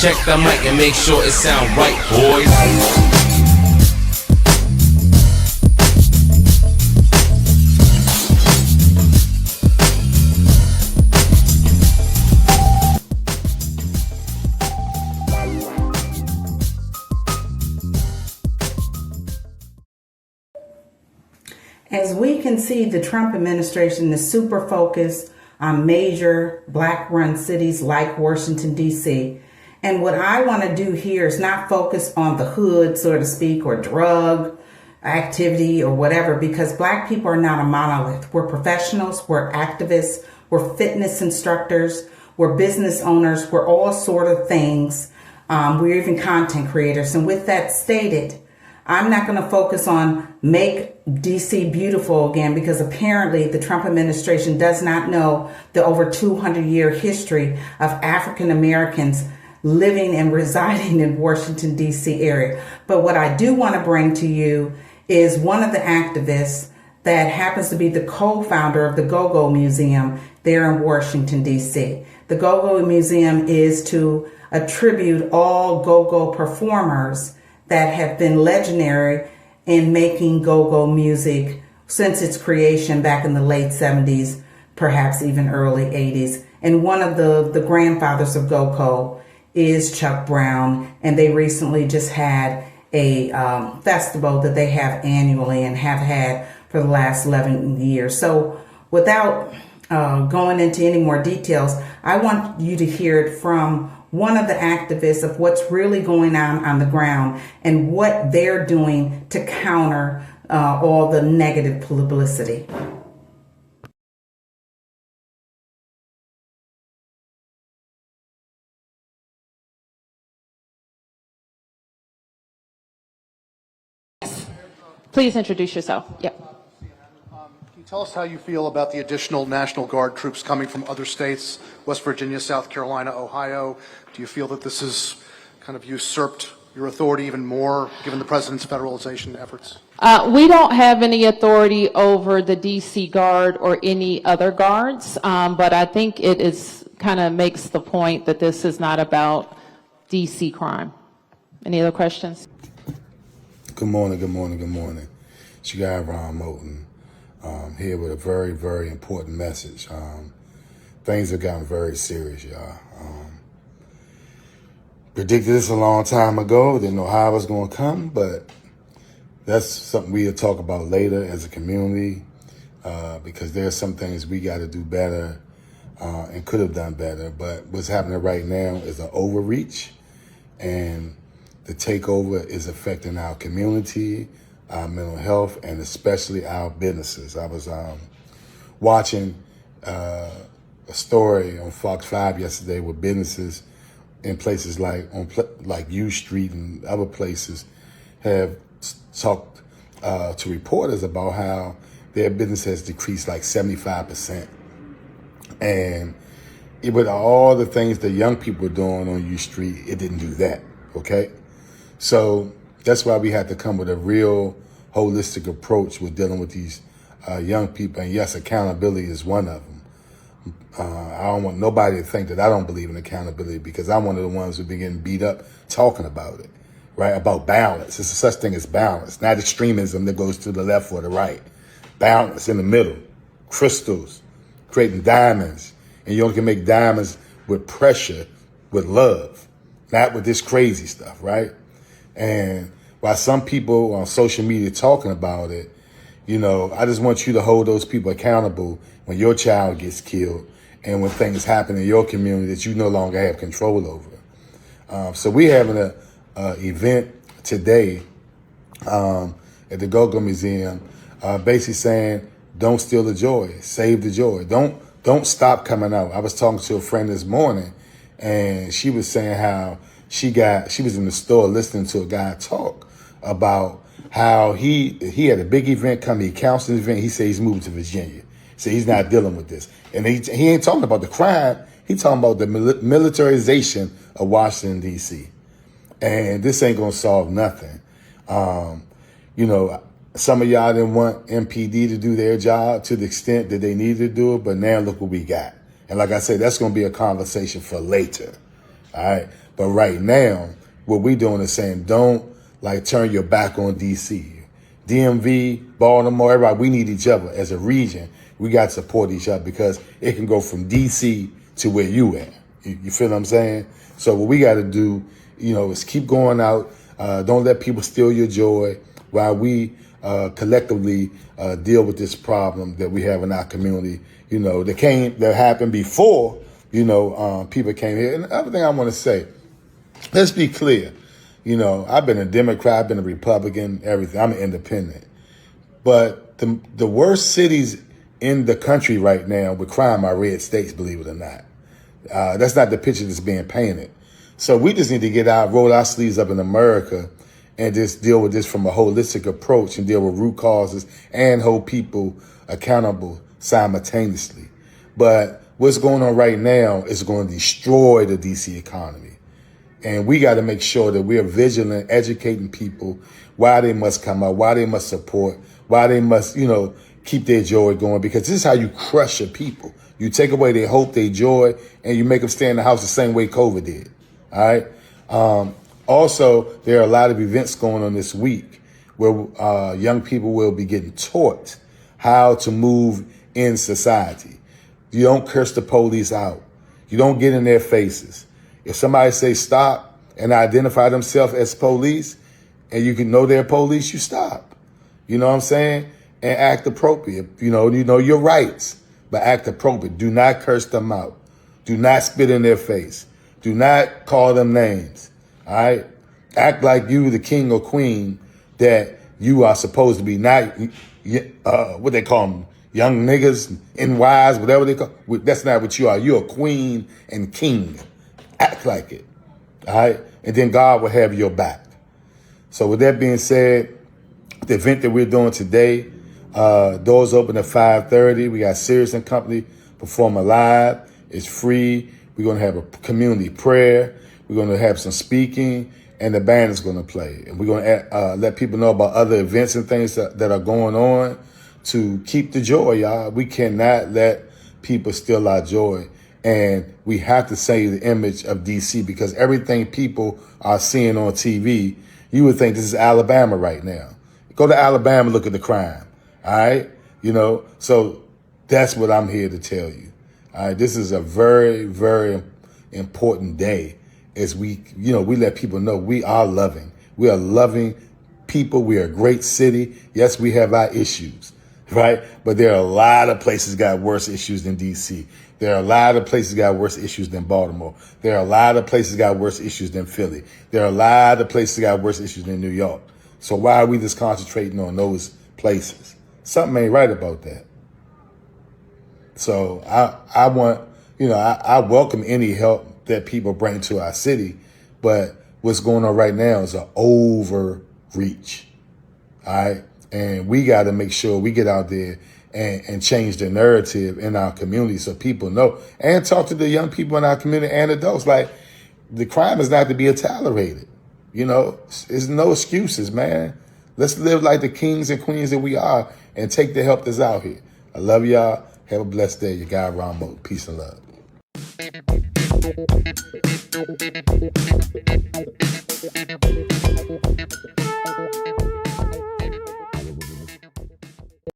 Check the mic and make sure it sound right, boys. As we can see, the Trump administration is super focused on major Black-run cities like Washington, D.C. And what I want to do here is not focus on the hood, so to speak, or drug activity or whatever, because Black people are not a monolith. We're professionals, we're activists, we're fitness instructors, we're business owners, we're all sort of things. We're even content creators. And with that stated, I'm not going to focus on make DC beautiful again, because apparently the Trump administration does not know the over 200-year history of African Americans living and residing in Washington, D.C. area. But what I do want to bring to you is one of the activists that happens to be the co-founder of the Go-Go Museum there in Washington, D.C. The Go-Go Museum is to attribute all go-go performers that have been legendary in making go-go music since its creation back in the late 70s, perhaps even early 80s. And one of the grandfathers of go-go is Chuck Brown, and they recently just had a festival that they have annually and have had for the last 11 years. So without going into any more details, I want you to hear it from one of the activists of what's really going on the ground and what they're doing to counter all the negative publicity. Please introduce yourself. Yep. Can you tell us how you feel about the additional National Guard troops coming from other states, West Virginia, South Carolina, Ohio? Do you feel that this has kind of usurped your authority even more, given the president's federalization efforts? We don't have any authority over the DC Guard or any other guards, but I think it is kind of makes the point that this is not about DC crime. Any other questions? Good morning, good morning, good morning. It's your guy, Ron Moulton, here with a very, very important message. Things have gotten very serious, y'all. Predicted this a long time ago. Didn't know how it was going to come, but that's something we'll talk about later as a community, because there's some things we got to do better and could have done better. But what's happening right now is an overreach, and the takeover is affecting our community, our mental health, and especially our businesses. I was watching a story on Fox 5 yesterday with businesses in places like like U Street and other places have talked to reporters about how their business has decreased like 75%. And with all the things that young people are doing on U Street, it didn't do that, okay? So that's why we had to come with a real holistic approach with dealing with these young people. And yes, accountability is one of them. I don't want nobody to think that I don't believe in accountability, because I'm one of the ones who've been getting beat up talking about it, right? About balance. There's such thing as balance, not extremism that goes to the left or the right. Balance in the middle, crystals, creating diamonds. And you only can make diamonds with pressure, with love, not with this crazy stuff, right? And while some people on social media talking about it, you know, I just want you to hold those people accountable when your child gets killed and when things happen in your community that you no longer have control over. So we're having an event today at the Go-Go Museum, basically saying, don't steal the joy, save the joy. Don't stop coming out. I was talking to a friend this morning, and she was saying how she was in the store listening to a guy talk about how he had a big event coming. He counseled the event. He said he's moving to Virginia. So he's not dealing with this. And he ain't talking about the crime. He's talking about the militarization of Washington, D.C. And this ain't going to solve nothing. You know, some of y'all didn't want MPD to do their job to the extent that they needed to do it, but now look what we got. And like I said, that's going to be a conversation for later. All right. But right now, what we doing is saying, don't like turn your back on DC. DMV, Baltimore, everybody, we need each other as a region. We got to support each other because it can go from DC to where you at. You feel what I'm saying? So what we got to do, is keep going out. Don't let people steal your joy while we collectively deal with this problem that we have in our community. That happened before, people came here. And the other thing I want to say, let's be clear. I've been a Democrat, I've been a Republican, everything. I'm an independent. But the worst cities in the country right now with crime are red states, believe it or not. That's not the picture that's being painted. So we just need to roll our sleeves up in America and just deal with this from a holistic approach and deal with root causes and hold people accountable simultaneously. But what's going on right now is going to destroy the DC economy. And we got to make sure that we are vigilant, educating people why they must come out, why they must support, why they must, keep their joy going, because this is how you crush your people. You take away their hope, their joy, and you make them stay in the house the same way COVID did. All right. Also, there are a lot of events going on this week where young people will be getting taught how to move in society. You don't curse the police out. You don't get in their faces. If somebody say stop and identify themselves as police and you can know they're police, you stop. You know what I'm saying? And act appropriate. You know your rights, but act appropriate. Do not curse them out. Do not spit in their face. Do not call them names. All right? Act like you, the king or queen, that you are supposed to be. Not what they call them, young niggas, NYs, whatever they call. That's not what you are. You're a queen and king. Act like it, all right? And then God will have your back. So with that being said, the event that we're doing today, doors open at 5:30. We got Sirius and Company performing live. It's free. We're going to have a community prayer. We're going to have some speaking, and the band is going to play. And we're going to let people know about other events and things that are going on to keep the joy, y'all. We cannot let people steal our joy. And we have to save the image of DC because everything people are seeing on TV, you would think this is Alabama right now. Go to Alabama, look at the crime. All right. So that's what I'm here to tell you. All right. This is a very, very important day as we let people know we are loving. We are loving people. We are a great city. Yes, we have our issues, right? But there are a lot of places got worse issues than DC. There are a lot of places got worse issues than Baltimore. There are a lot of places got worse issues than Philly. There are a lot of places got worse issues than New York. So why are we just concentrating on those places? Something ain't right about that. So I want, I welcome any help that people bring to our city, but what's going on right now is an overreach. All right. And we got to make sure we get out there and change the narrative in our community so people know, and talk to the young people in our community and adults. Like, the crime is not to be tolerated. There's no excuses, man. Let's live like the kings and queens that we are and take the help that's out here. I love y'all. Have a blessed day. Your guy, Rambo. Peace and love.